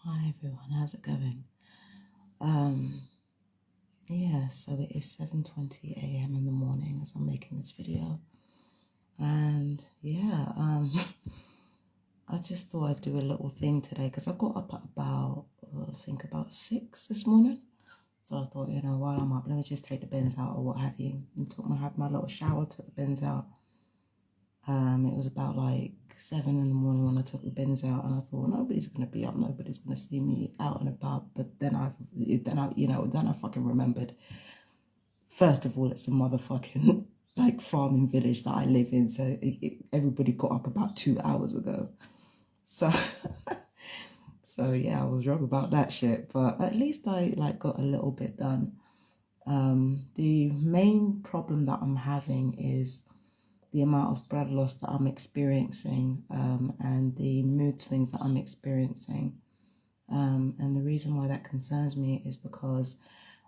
Hi everyone, how's it going? Yeah, so it is 7:20 a.m. in the morning as I'm making this video. And yeah, I just thought I'd do a little thing today because I got up at about I think about 6 this morning. So I thought, while I'm up, let me just take the bins out or what have you. And have my little shower, took the bins out. It was about like 7 in the morning when I took the bins out, and I thought nobody's gonna be up, nobody's gonna see me out and about. But then I fucking remembered. First of all, it's a motherfucking like farming village that I live in, so everybody got up about 2 hours ago. So, so yeah, I was wrong about that shit. But at least I like got a little bit done. The main problem that I'm having is the amount of blood loss that I'm experiencing, and the mood swings that I'm experiencing. And the reason why that concerns me is because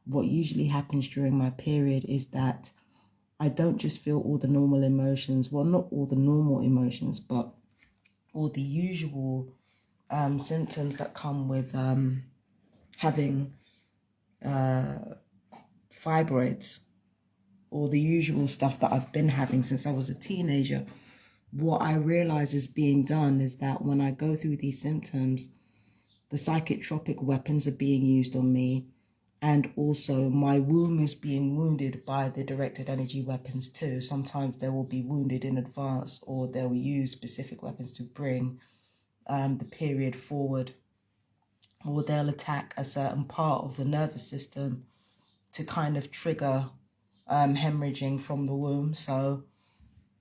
what usually happens during my period is that I don't just feel all the normal emotions. Well, not all the normal emotions, but all the usual symptoms that come with having fibroids, or the usual stuff that I've been having since I was a teenager. What I realize is being done is that when I go through these symptoms, the psychotropic weapons are being used on me, and also my womb is being wounded by the directed energy weapons too. Sometimes they will be wounded in advance, or they'll use specific weapons to bring the period forward, or they'll attack a certain part of the nervous system to kind of trigger hemorrhaging from the womb. So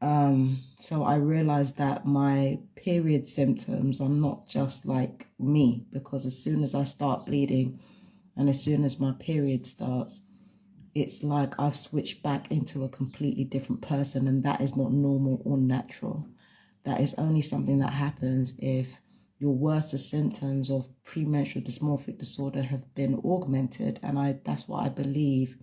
I realized that my period symptoms are not just like me, because as soon as I start bleeding and as soon as my period starts, it's like I've switched back into a completely different person, and that is not normal or natural. That is only something that happens if your worst symptoms of premenstrual dysmorphic disorder have been augmented. And that's what I believe.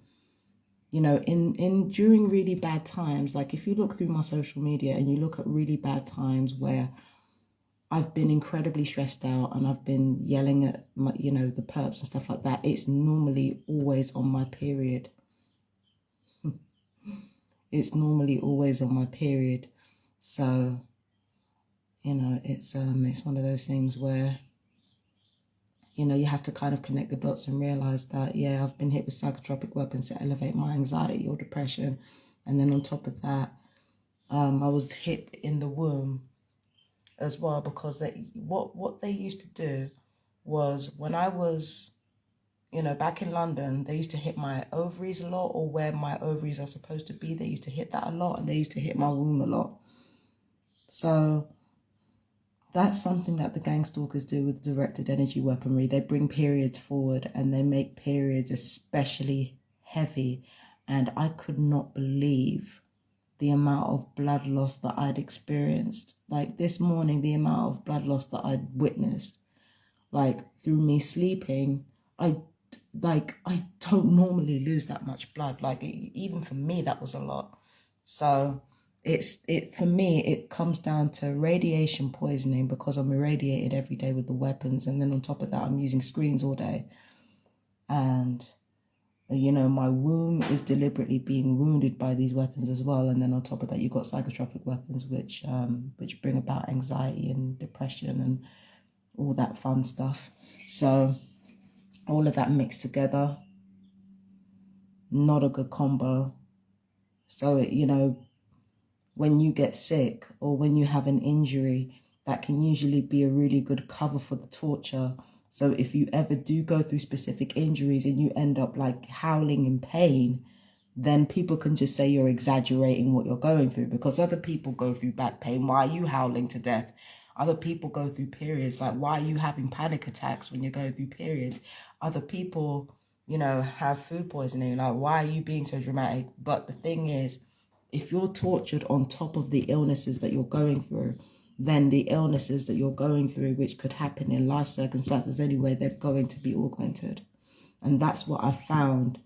In during really bad times, like if you look through my social media and you look at really bad times where I've been incredibly stressed out and I've been yelling at my, the perps and stuff like that, it's normally always on my period. It's normally always on my period. So, it's one of those things where, you have to kind of connect the dots and realize that, yeah, I've been hit with psychotropic weapons to elevate my anxiety or depression. And then on top of that, I was hit in the womb as well, because what they used to do was, when I was, back in London, they used to hit my ovaries a lot, or where my ovaries are supposed to be. They used to hit that a lot, and they used to hit my womb a lot. So that's something that the gang stalkers do with directed energy weaponry. They bring periods forward and they make periods especially heavy. And I could not believe the amount of blood loss that I'd experienced. Like this morning, the amount of blood loss that I'd witnessed, like through me sleeping, I don't normally lose that much blood. Like even for me, that was a lot. So for me, it comes down to radiation poisoning, because I'm irradiated every day with the weapons, and then on top of that, I'm using screens all day, and my womb is deliberately being wounded by these weapons as well. And then on top of that, you've got psychotropic weapons, which bring about anxiety and depression and all that fun stuff. So all of that mixed together, not a good combo. So, when you get sick or when you have an injury, that can usually be a really good cover for the torture. So if you ever do go through specific injuries and you end up like howling in pain, then people can just say you're exaggerating what you're going through, because other people go through back pain. Why are you howling to death? Other people go through periods. Like, why are you having panic attacks when you're going through periods? Other people, have food poisoning. Like, why are you being so dramatic? But the thing is, if you're tortured on top of the illnesses that you're going through, then the illnesses that you're going through, which could happen in life circumstances anyway, they're going to be augmented. And that's what I've found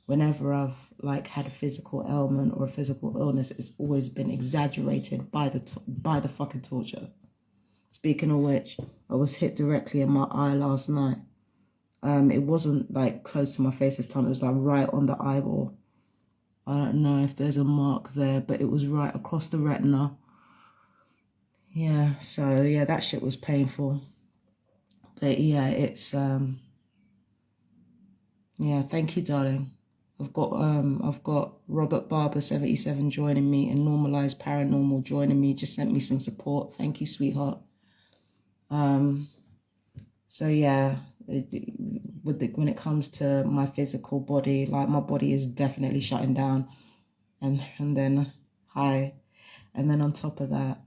whenever I've like had a physical ailment or a physical illness. It's always been exaggerated by the fucking torture. Speaking of which, I was hit directly in my eye last night. It wasn't like close to my face this time. It was like right on the eyeball. I don't know if there's a mark there, but it was right across the retina. Yeah, so yeah, that shit was painful. But yeah, it's yeah, thank you, darling. I've got Robert Barber 77 joining me and Normalized Paranormal joining me. Just sent me some support. Thank you, sweetheart. So yeah, when it comes to my physical body, like my body is definitely shutting down, and then and then on top of that,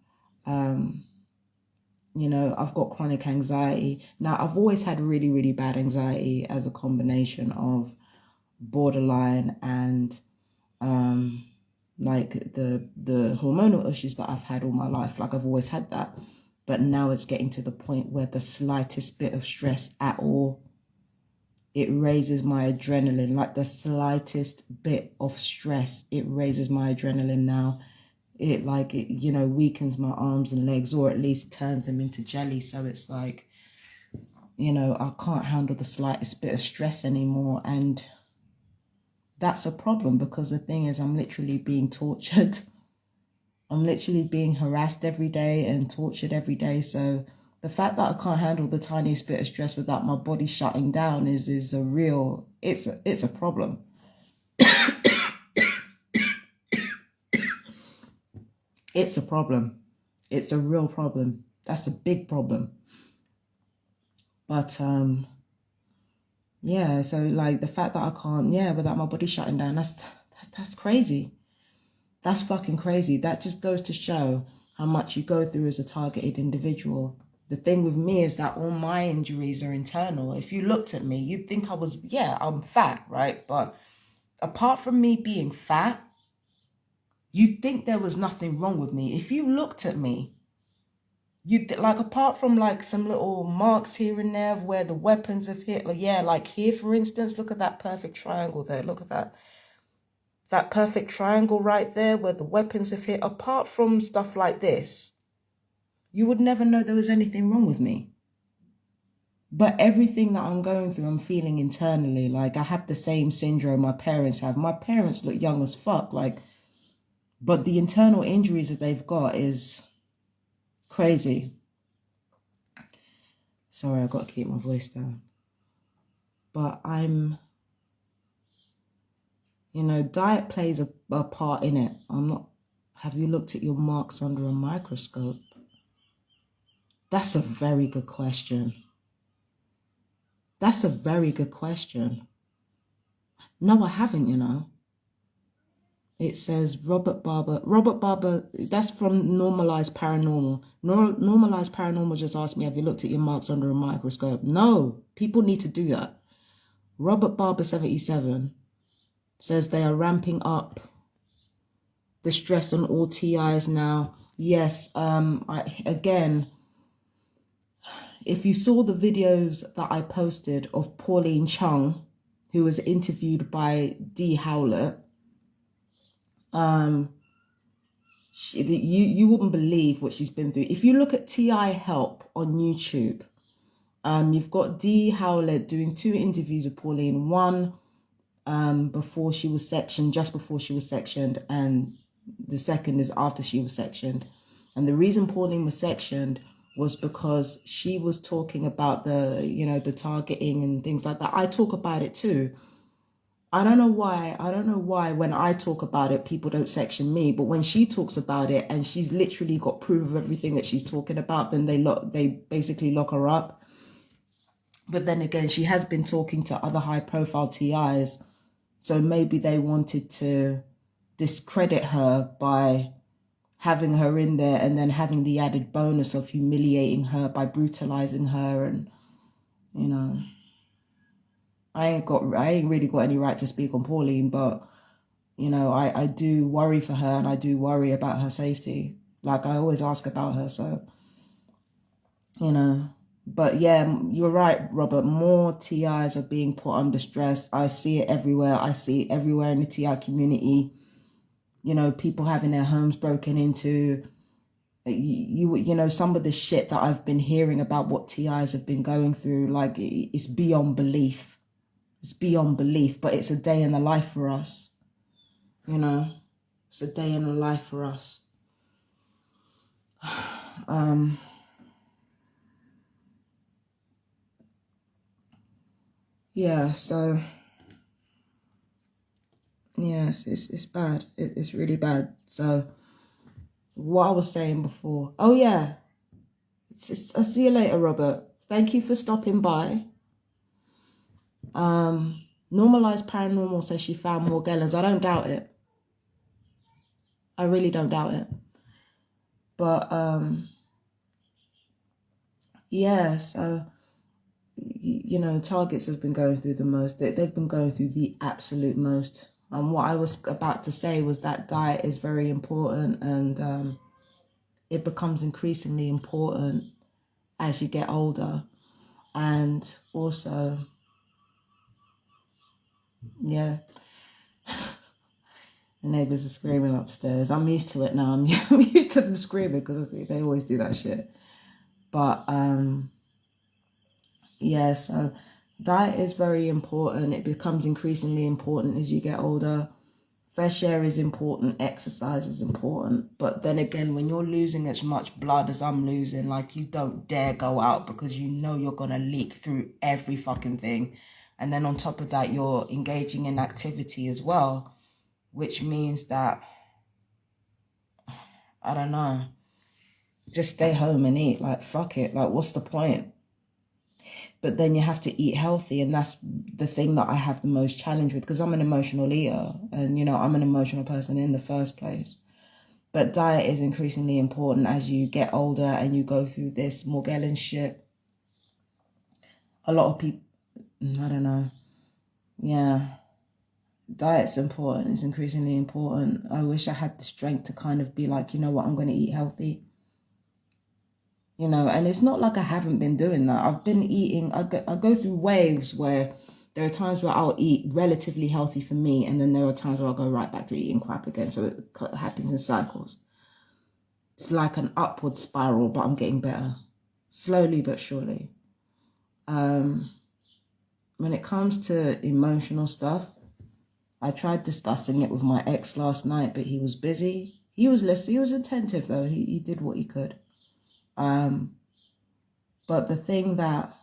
you know, I've got chronic anxiety. Now, I've always had really, really bad anxiety as a combination of borderline and like the hormonal issues that I've had all my life. Like I've always had that. But now it's getting to the point where the slightest bit of stress at all, it raises my adrenaline. Like the slightest bit of stress, it raises my adrenaline now. It you know, weakens my arms and legs, or at least turns them into jelly. So it's like, you know, I can't handle the slightest bit of stress anymore. And that's a problem, because the thing is, I'm literally being tortured. I'm literally being harassed every day and tortured every day. So the fact that I can't handle the tiniest bit of stress without my body shutting down is a real, it's a problem. It's a problem. It's a real problem. That's a big problem. But yeah, so like the fact that I can't, without my body shutting down, that's crazy. That's fucking crazy. That just goes to show how much you go through as a targeted individual. The thing with me is that all my injuries are internal. If you looked at me, you'd think I was, I'm fat, right? But apart from me being fat, you'd think there was nothing wrong with me. If you looked at me, you'd like, apart from like some little marks here and there of where the weapons have hit, like here, for instance, look at that perfect triangle there. Look at that perfect triangle right there where the weapons have hit. Apart from stuff like this, you would never know there was anything wrong with me. But everything that I'm going through, I'm feeling internally. Like I have the same syndrome my parents have. My parents look young as fuck, like, but the internal injuries that they've got is crazy. Sorry, I got to keep my voice down. But you know, diet plays a part in it. Have you looked at your marks under a microscope? That's a very good question. That's a very good question. No, I haven't, you know. It says Robert Barber, that's from Normalized Paranormal. Normalized Paranormal just asked me, have you looked at your marks under a microscope? No, people need to do that. Robert Barber 77 says they are ramping up the stress on all TIs now. Yes, again, if you saw the videos that I posted of Pauline Chung, who was interviewed by Dee Howlett, you wouldn't believe what she's been through. If you look at TI Help on YouTube, you've got Dee Howlett doing 2 interviews with Pauline. One before she was sectioned, just before she was sectioned, and the second is after she was sectioned. And the reason Pauline was sectioned was because she was talking about the targeting and things like that. I talk about it too. I don't know why when I talk about it, people don't section me, but when she talks about it and she's literally got proof of everything that she's talking about, then they basically lock her up. But then again, she has been talking to other high profile TIs. So maybe they wanted to discredit her by having her in there and then having the added bonus of humiliating her by brutalizing her. And, you know, I ain't really got any right to speak on Pauline, but, you know, I do worry for her and I do worry about her safety. Like I always ask about her. So, you know, but yeah, you're right, Robert. More TIs are being put under stress. I see it everywhere. I see it everywhere in the TI community. You know, people having their homes broken into. You know, some of the shit that I've been hearing about what TIs have been going through, like it's beyond belief. It's beyond belief, but it's a day in the life for us. You know, it's a day in the life for us. Yeah, so yes, it's bad. It's really bad. So what I was saying before. Oh yeah, I'll see you later, Robert. Thank you for stopping by. Normalized Paranormal says she found Morgellons. I don't doubt it. I really don't doubt it. But yeah, so you know, Targets have been going through the most. They've been going through the absolute most. And what I was about to say was that diet is very important, and it becomes increasingly important as you get older. And also, yeah, the neighbors are screaming upstairs. I'm used to it now. I'm used to them screaming because they always do that shit. But yeah, so diet is very important. It becomes increasingly important as you get older. Fresh air is important. Exercise is important. But then again, when you're losing as much blood as I'm losing, like, you don't dare go out because you know you're going to leak through every fucking thing. And then on top of that, you're engaging in activity as well, which means that, I don't know, just stay home and eat. Like, fuck it. Like, what's the point? But then you have to eat healthy, and that's the thing that I have the most challenge with, because I'm an emotional eater, and, you know, I'm an emotional person in the first place. But diet is increasingly important as you get older and you go through this Morgellons shit. A lot of people, I don't know. Yeah, diet's important. It's increasingly important. I wish I had the strength to kind of be like, you know what, I'm going to eat healthy. You know, and it's not like I haven't been doing that. I've been eating, I go through waves where there are times where I'll eat relatively healthy for me, and then there are times where I'll go right back to eating crap again. So it happens in cycles. It's like an upward spiral, but I'm getting better. Slowly but surely. When it comes to emotional stuff, I tried discussing it with my ex last night, but he was busy. He was listening. He was attentive, though. He did what he could. But the thing that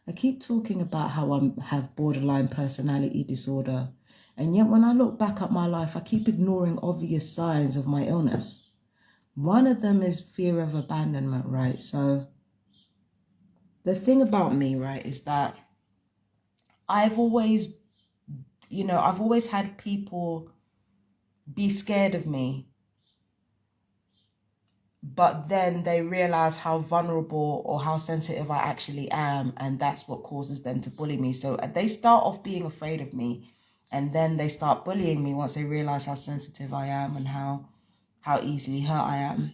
I keep talking about how I have borderline personality disorder, and yet when I look back at my life, I keep ignoring obvious signs of my illness. One of them is fear of abandonment, right? So the thing about me, right, is that I've always, you know, I've always had people be scared of me, but then they realize how vulnerable or how sensitive I actually am, and that's what causes them to bully me. So they start off being afraid of me, and then they start bullying me once they realize how sensitive I am and how easily hurt I am.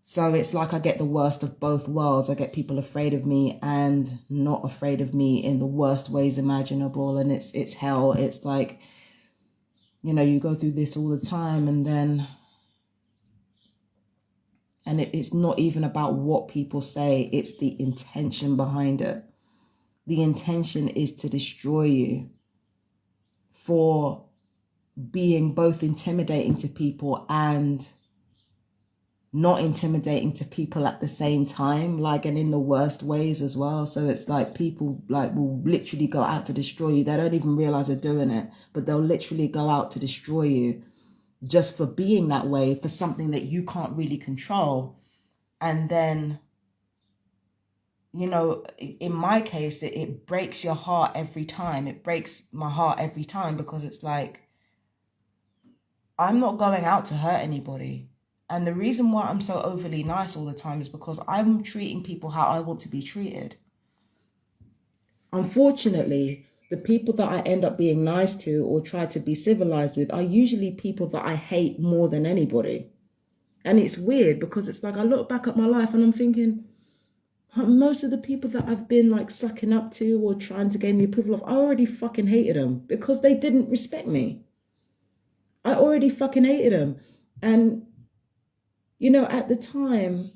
So it's like I get the worst of both worlds. I get people afraid of me and not afraid of me in the worst ways imaginable, and it's hell. It's like, you know, you go through this all the time, and then it's not even about what people say, it's the intention behind it. The intention is to destroy you for being both intimidating to people and not intimidating to people at the same time, like, and in the worst ways as well. So it's like people like will literally go out to destroy you. They don't even realize they're doing it, but they'll literally go out to destroy you just for being that way, for something that you can't really control. And then, you know, in my case, it breaks your heart every time. It breaks my heart every time, because it's like, I'm not going out to hurt anybody. And the reason why I'm so overly nice all the time is because I'm treating people how I want to be treated. Unfortunately, the people that I end up being nice to or try to be civilized with are usually people that I hate more than anybody. And it's weird, because it's like I look back at my life and I'm thinking, Most of the people that I've been like sucking up to or trying to gain the approval of, I already fucking hated them because they didn't respect me. I already fucking hated them. And, at the time,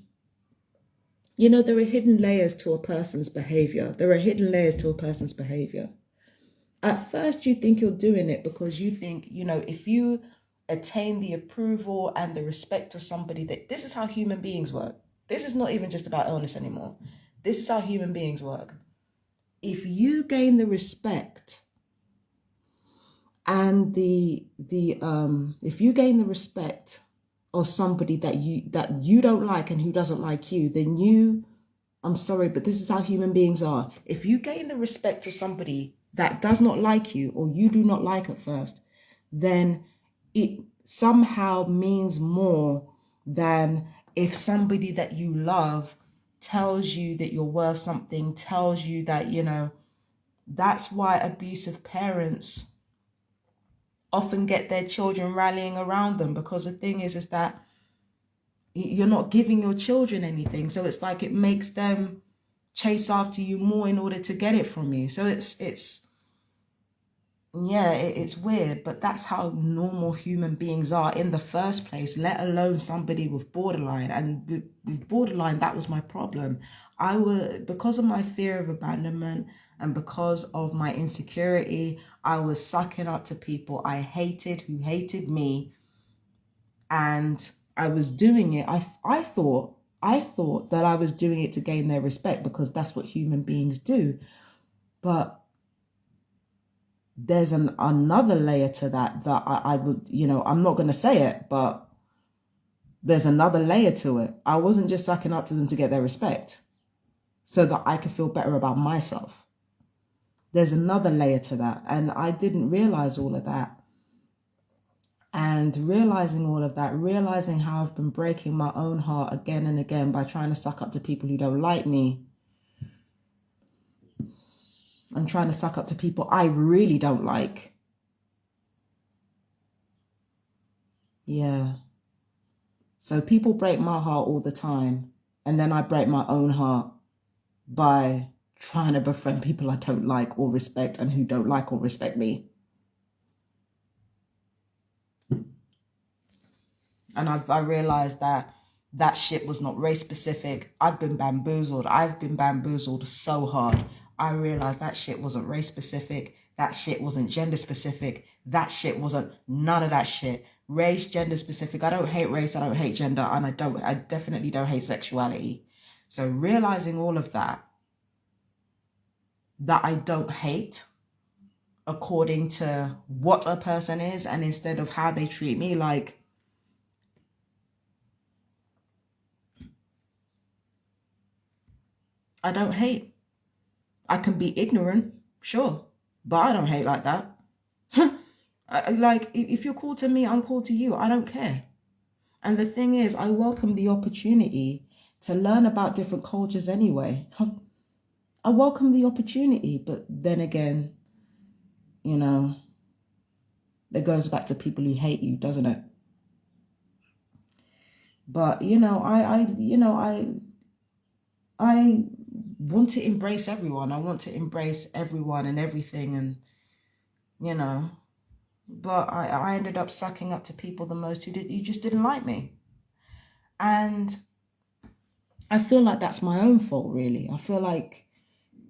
there are hidden layers to a person's behavior. There are hidden layers to a person's behavior. At first, you think you're doing it because you think, if you attain the approval and the respect of somebody, that this is how human beings work. This is not even just about illness anymore. This is how human beings work. If you gain the respect and if you gain the respect of somebody that you don't like and who doesn't like you, then I'm sorry, but this is how human beings are. If you gain the respect of somebody that does not like you or you do not like at first, then it somehow means more than if somebody that you love tells you that you're worth something, tells you that, that's why abusive parents often get their children rallying around them, because the thing is that you're not giving your children anything. So it's like it makes them chase after you more in order to get it from you. So it's weird, but that's how normal human beings are in the first place, let alone somebody with borderline. And with borderline, that was my problem. Because of my fear of abandonment and because of my insecurity, I was sucking up to people I hated who hated me. And I was doing it. I thought that I was doing it to gain their respect because that's what human beings do. But there's another layer to that I was, I'm not going to say it, but there's another layer to it. I wasn't just sucking up to them to get their respect so that I could feel better about myself. There's another layer to that. And I didn't realize all of that. And realizing all of that, realizing how I've been breaking my own heart again and again by trying to suck up to people who don't like me, and trying to suck up to people I really don't like. Yeah. So people break my heart all the time. And then I break my own heart by trying to befriend people I don't like or respect and who don't like or respect me. And I realized that shit was not race specific. I've been bamboozled. I've been bamboozled so hard. I realized that shit wasn't race specific. That shit wasn't gender specific. That shit wasn't none of that shit. Race, gender specific. I don't hate race. I don't hate gender. And I definitely don't hate sexuality. So realizing all of that I don't hate according to what a person is and instead of how they treat me, like, I don't hate. I can be ignorant, sure, but I don't hate like that. Like, if you're cool to me, I'm cool to you. I don't care. And the thing is, I welcome the opportunity to learn about different cultures anyway. I welcome the opportunity, but then again, it goes back to people who hate you, doesn't it? But, I want to embrace everyone. I want to embrace everyone and everything. And, but I ended up sucking up to people the most who just didn't like me. And I feel like that's my own fault, really. I feel like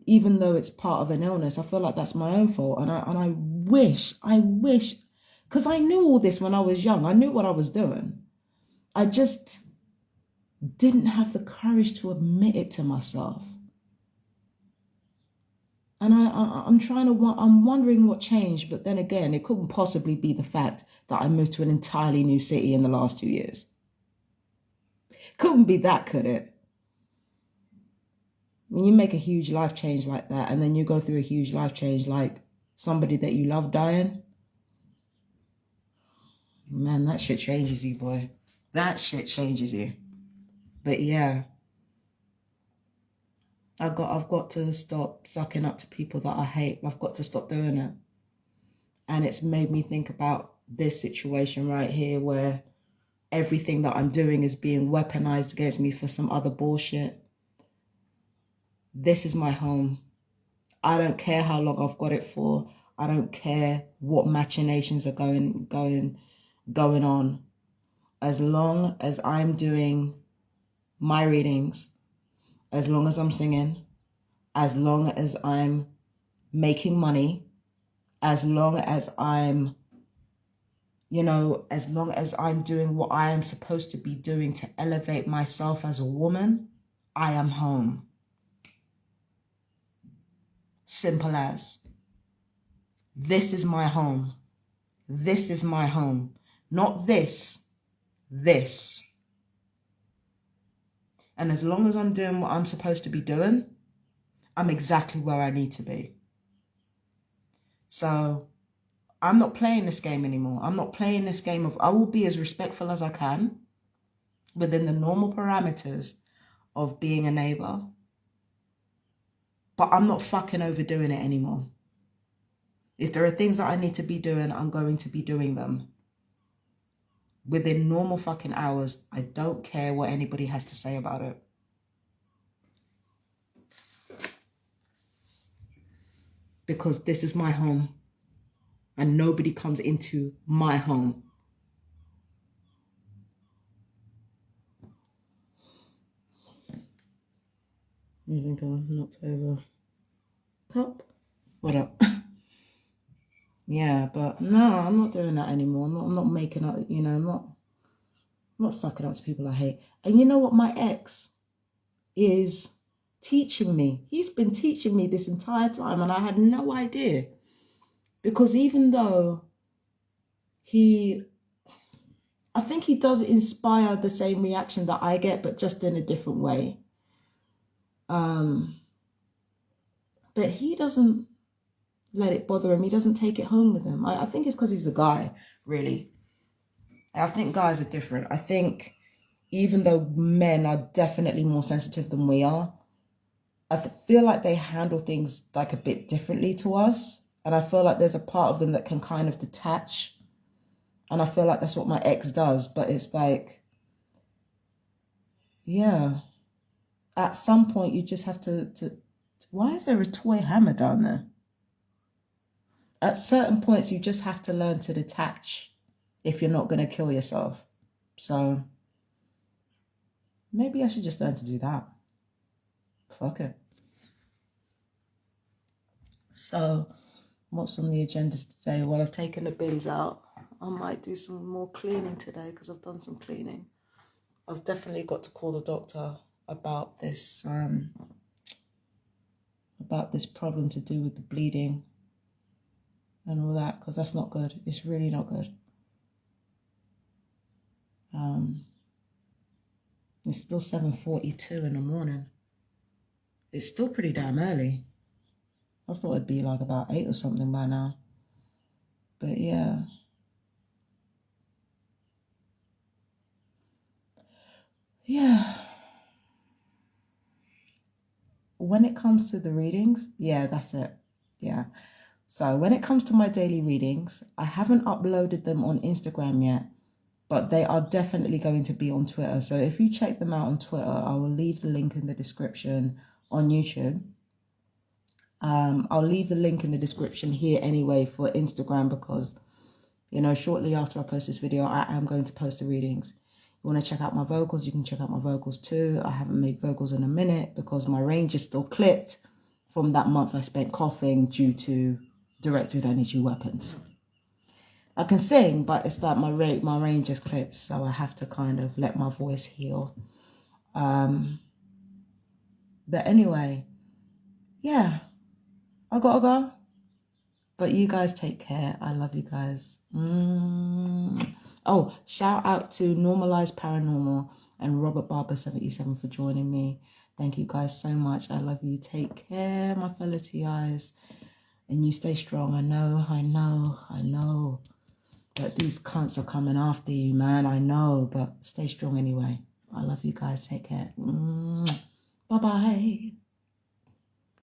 even though it's part of an illness, I feel like that's my own fault. And I wish, because I knew all this when I was young. I knew what I was doing. I just didn't have the courage to admit it to myself. And I'm wondering what changed, but then again, it couldn't possibly be the fact that I moved to an entirely new city in the last 2 years. Couldn't be that, could it? When you make a huge life change like that, and then you go through a huge life change like somebody that you love dying, man, that shit changes you, boy. That shit changes you. But yeah, I've got to stop sucking up to people that I hate. I've got to stop doing it. And it's made me think about this situation right here where everything that I'm doing is being weaponized against me for some other bullshit. This is my home. I don't care how long I've got it for. I don't care what machinations are going on. As long as I'm doing my readings, as long as I'm singing, as long as I'm making money, as long as I'm, as long as I'm doing what I am supposed to be doing to elevate myself as a woman, I am home. Simple as. This is my home. This is my home. Not this. This. And as long as I'm doing what I'm supposed to be doing, I'm exactly where I need to be. So I'm not playing this game anymore. I'm not playing this game of, I will be as respectful as I can within the normal parameters of being a neighbor. But I'm not fucking overdoing it anymore. If there are things that I need to be doing, I'm going to be doing them. Within normal fucking hours, I don't care what anybody has to say about it. Because this is my home. And nobody comes into my home. You think I'm knocked over? Cup? What up? Yeah, but no, I'm not doing that anymore. I'm not making up, I'm not sucking up to people I hate. And you know what? My ex is teaching me. He's been teaching me this entire time, and I had no idea. Because even though I think he does inspire the same reaction that I get, but just in a different way. But he doesn't let it bother him. He doesn't take it home with him. I think it's because he's a guy, really. I think guys are different. I think even though men are definitely more sensitive than we are, I feel like they handle things like a bit differently to us. And I feel like there's a part of them that can kind of detach. And I feel like that's what my ex does. But it's like, yeah, at some point you just have to why is there a toy hammer down there? At certain points, you just have to learn to detach if you're not going to kill yourself. So maybe I should just learn to do that. Fuck it. So what's on the agenda today? Well, I've taken the bins out. I might do some more cleaning today because I've done some cleaning. I've definitely got to call the doctor about this problem to do with the bleeding and all that, because that's not good. It's really not good. It's still 7:42 in the morning. It's still pretty damn early. I thought it'd be like about 8 or something by now. But yeah. Yeah. When it comes to the readings, yeah, that's it. Yeah. So when it comes to my daily readings, I haven't uploaded them on Instagram yet, but they are definitely going to be on Twitter. So if you check them out on Twitter, I will leave the link in the description on YouTube. I'll leave the link in the description here anyway for Instagram because, shortly after I post this video, I am going to post the readings. You want to check out my vocals, you can check out my vocals too. I haven't made vocals in a minute because my range is still clipped from that month I spent coughing due to directed energy weapons. I can sing, but it's like my range is clipped, so I have to kind of let my voice heal. But anyway, yeah, I gotta go. But you guys take care. I love you guys. Oh, shout out to Normalized Paranormal and Robert Barber 77 for joining me. Thank you guys so much. I love you. Take care, my fellow TIs. And you stay strong. I know. But these cunts are coming after you, man. I know, but stay strong anyway. I love you guys. Take care. Bye-bye.